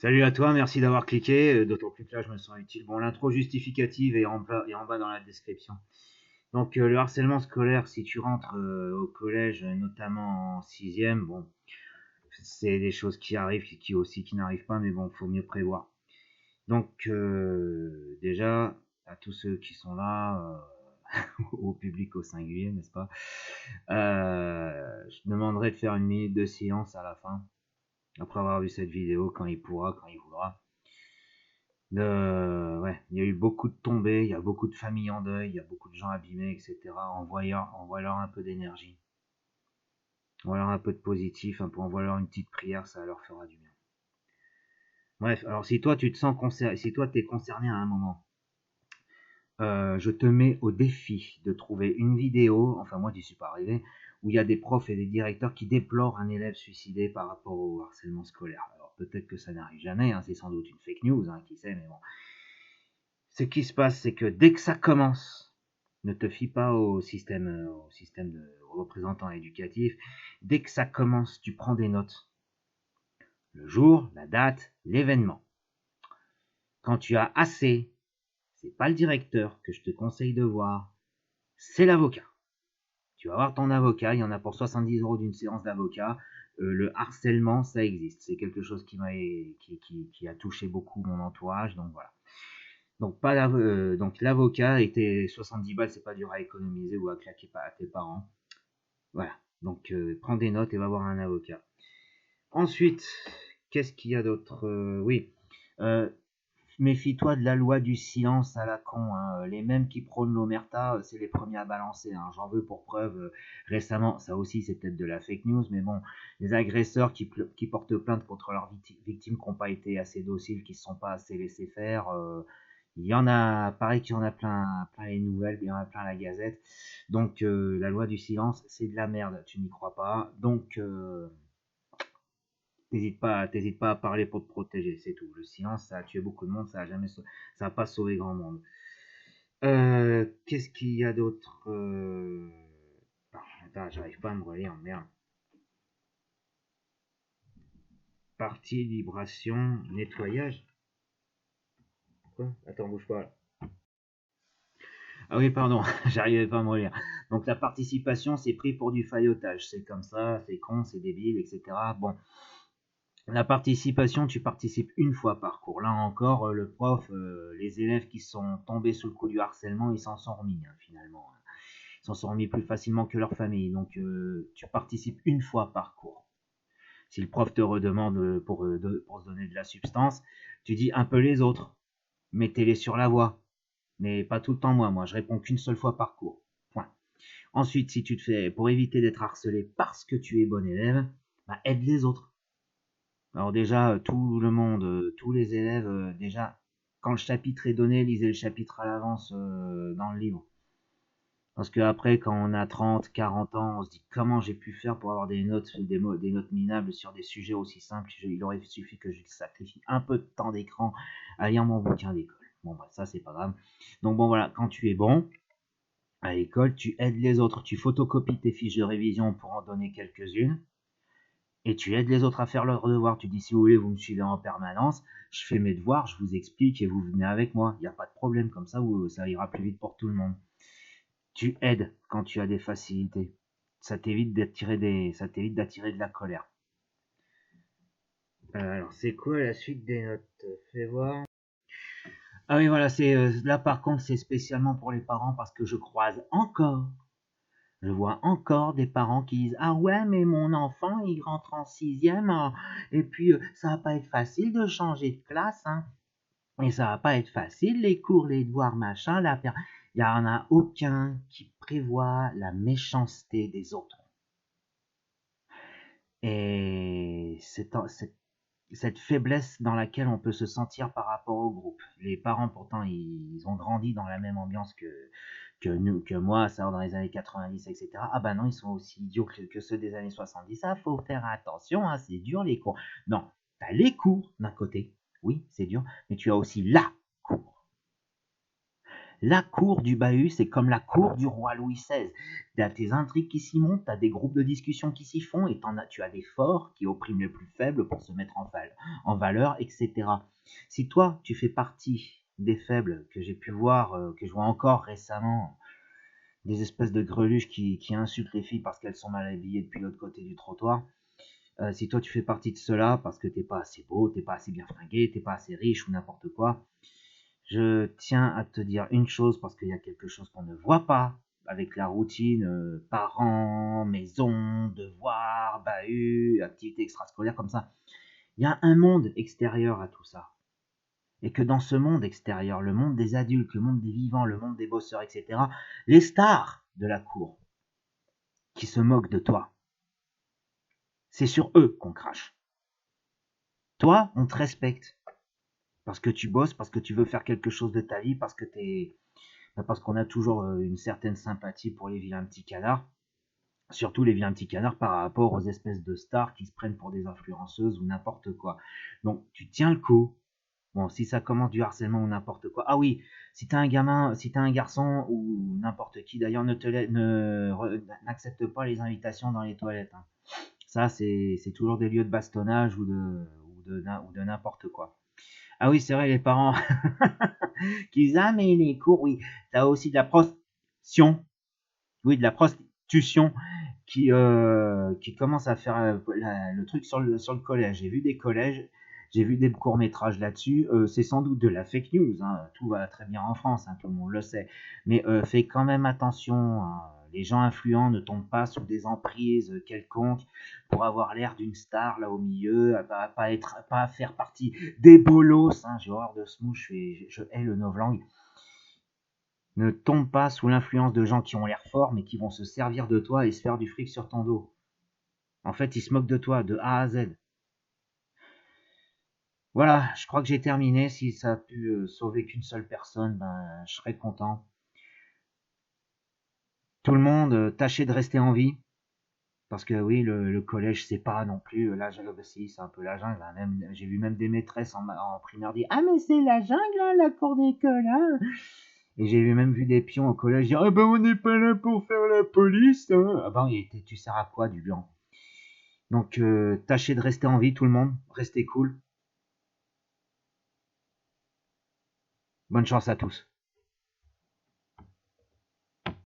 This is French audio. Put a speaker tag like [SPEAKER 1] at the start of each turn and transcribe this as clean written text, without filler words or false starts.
[SPEAKER 1] Salut à toi, merci d'avoir cliqué, d'autant plus que là je me sens utile. Bon, l'intro justificative est en bas dans la description. Donc le harcèlement scolaire, si tu rentres au collège, notamment en sixième, bon, c'est des choses qui arrivent, qui n'arrivent pas, mais bon, faut mieux prévoir. Donc déjà, à tous ceux qui sont là, au public au singulier, n'est-ce pas, je demanderai de faire une minute de silence à la fin, après avoir vu cette vidéo, quand il pourra, quand il voudra. Ouais, il y a eu beaucoup de tombées, il y a beaucoup de familles en deuil, il y a beaucoup de gens abîmés, etc. Envoie-leur un peu d'énergie. Envoie-leur un peu de positif, envoie-leur une petite prière, ça leur fera du bien. Bref, alors si toi tu te sens concerné, si toi t'es concerné à un moment, je te mets au défi de trouver une vidéo, enfin moi j'y suis pas arrivé, où il y a des profs et des directeurs qui déplorent un élève suicidé par rapport au harcèlement scolaire. Alors peut-être que ça n'arrive jamais, hein, c'est sans doute une fake news, hein, qui sait, mais bon. Ce qui se passe, c'est que dès que ça commence, ne te fie pas au système de représentants éducatifs. Dès que ça commence, tu prends des notes. Le jour, la date, l'événement. Quand tu as assez, c'est pas le directeur que je te conseille de voir, c'est l'avocat. Tu vas voir ton avocat, il y en a pour 70 € d'une séance d'avocat. Le harcèlement, ça existe. C'est quelque chose qui a touché beaucoup mon entourage, donc voilà. Donc l'avocat était 70 balles, c'est pas dur à économiser ou à claquer à tes parents. Voilà. Donc prends des notes et va voir un avocat. Ensuite, qu'est-ce qu'il y a d'autre? Oui. Euh, Méfie-toi de la loi du silence à la con, hein. Les mêmes qui prônent l'omerta, c'est les premiers à balancer, hein. J'en veux pour preuve récemment, ça aussi c'est peut-être de la fake news, mais bon, les agresseurs qui portent plainte contre leurs victimes qui n'ont pas été assez dociles, qui ne se sont pas assez laissés faire. Il y en a, pareil qu'il y en a plein les nouvelles, il y en a plein la Gazette. Donc la loi du silence, c'est de la merde, tu n'y crois pas. Donc t'hésites pas à parler pour te protéger, c'est tout. Le silence, ça a tué beaucoup de monde, ça a pas sauvé grand monde. Qu'est-ce qu'il y a d'autre? Attends, j'arrive pas à me relire, merde. Partie, vibration, nettoyage. Quoi? Attends, bouge pas. Ah oui, pardon, j'arrivais pas à me relire. Donc la participation, c'est pris pour du faillotage. C'est comme ça, c'est con, c'est débile, etc. Bon, la participation, tu participes une fois par cours. Là encore, le prof, les élèves qui sont tombés sous le coup du harcèlement, ils s'en sont remis, hein, finalement. Ils s'en sont remis plus facilement que leur famille. Donc, tu participes une fois par cours. Si le prof te redemande pour se donner de la substance, tu dis un peu les autres. Mettez-les sur la voie. Mais pas tout le temps moi. Moi, je réponds qu'une seule fois par cours. Point. Ensuite, si tu te fais, pour éviter d'être harcelé parce que tu es bon élève, bah, aide les autres. Alors déjà, tout le monde, tous les élèves, déjà, quand le chapitre est donné, lisez le chapitre à l'avance dans le livre. Parce qu'après, quand on a 30, 40 ans, on se dit comment j'ai pu faire pour avoir des notes, des notes minables sur des sujets aussi simples. Il aurait suffi que je sacrifie un peu de temps d'écran à lire mon bouquin d'école. Bon, bah, ça, c'est pas grave. Donc bon, voilà, quand tu es bon à l'école, tu aides les autres. Tu photocopies tes fiches de révision pour en donner quelques-unes. Et tu aides les autres à faire leurs devoirs. Tu dis, si vous voulez, vous me suivez en permanence, je fais mes devoirs, je vous explique et vous venez avec moi. Il n'y a pas de problème, comme ça, ça ira plus vite pour tout le monde. Tu aides quand tu as des facilités. Ça t'évite d'attirer de la colère. Alors, c'est quoi la suite des notes? Fais voir. Ah oui, voilà, là par contre, c'est spécialement pour les parents parce que je vois encore des parents qui disent ah ouais mais mon enfant il rentre en sixième et puis ça va pas être facile de changer de classe, hein. Et ça va pas être facile les cours, les devoirs, machin. Il y en a aucun qui prévoit la méchanceté des autres. Et cette faiblesse dans laquelle on peut se sentir par rapport au groupe. Les parents, pourtant, ils ont grandi dans la même ambiance que moi, à savoir dans les années 90, etc. Ah ben non, ils sont aussi idiots que ceux des années 70. Ah, faut faire attention, hein, c'est dur les cours. Non, tu as les cours d'un côté. Oui, c'est dur, mais tu as aussi la cour. La cour du bahut, c'est comme la cour du roi Louis XVI. Tu as tes intrigues qui s'y montent, tu as des groupes de discussion qui s'y font, et tu as des forts qui oppriment les plus faibles pour se mettre en valeur, etc. Si toi, tu fais partie des faibles que j'ai pu voir, que je vois encore récemment, des espèces de greluches qui insultent les filles parce qu'elles sont mal habillées depuis l'autre côté du trottoir, si toi tu fais partie de cela parce que t'es pas assez beau, t'es pas assez bien fringué, t'es pas assez riche ou n'importe quoi, je tiens à te dire une chose parce qu'il y a quelque chose qu'on ne voit pas avec la routine parents, maison, devoirs, bahut, activités extrascolaires comme ça. Il y a un monde extérieur à tout ça. Et que dans ce monde extérieur, le monde des adultes, le monde des vivants, le monde des bosseurs, etc., les stars de la cour qui se moquent de toi, c'est sur eux qu'on crache. Toi, on te respecte parce que tu bosses, parce que tu veux faire quelque chose de ta vie, parce qu'on a toujours une certaine sympathie pour les vilains petits canards, surtout les vilains petits canards par rapport aux espèces de stars qui se prennent pour des influenceuses ou n'importe quoi. Donc tu tiens le coup. Bon, si ça commence du harcèlement ou n'importe quoi. Ah oui, si t'as un gamin, si t'as un garçon ou n'importe qui d'ailleurs, n'accepte pas les invitations dans les toilettes, hein. Ça, c'est toujours des lieux de bastonnage ou de n'importe quoi. Ah oui, c'est vrai, les parents qui disent ah mais les cours, oui, t'as aussi de la prostitution, oui, de la prostitution qui commence à faire le truc sur le collège. J'ai vu des collèges, j'ai vu des courts-métrages là-dessus. C'est sans doute de la fake news, hein. Tout va très bien en France, hein, tout le monde le sait. Mais fais quand même attention, hein. Les gens influents ne tombent pas sous des emprises quelconques pour avoir l'air d'une star là au milieu, pas faire partie des bolos, hein. J'ai horreur de ce mot, je hais le novlangue. Ne tombe pas sous l'influence de gens qui ont l'air forts mais qui vont se servir de toi et se faire du fric sur ton dos. En fait, ils se moquent de toi de A à Z. Voilà, je crois que j'ai terminé. Si ça a pu sauver qu'une seule personne, ben, je serais content. Tout le monde, tâchez de rester en vie. Parce que oui, le collège, c'est pas non plus la jungle. Si, c'est un peu la jungle, hein. J'ai vu même des maîtresses en primaire dire ah, mais c'est la jungle, hein, la cour d'école, hein. Et j'ai même vu des pions au collège dire ah ben on n'est pas là pour faire la police, hein. Ah ben, tu sers à quoi du blanc? Donc, tâchez de rester en vie, tout le monde. Restez cool. Bonne chance à tous.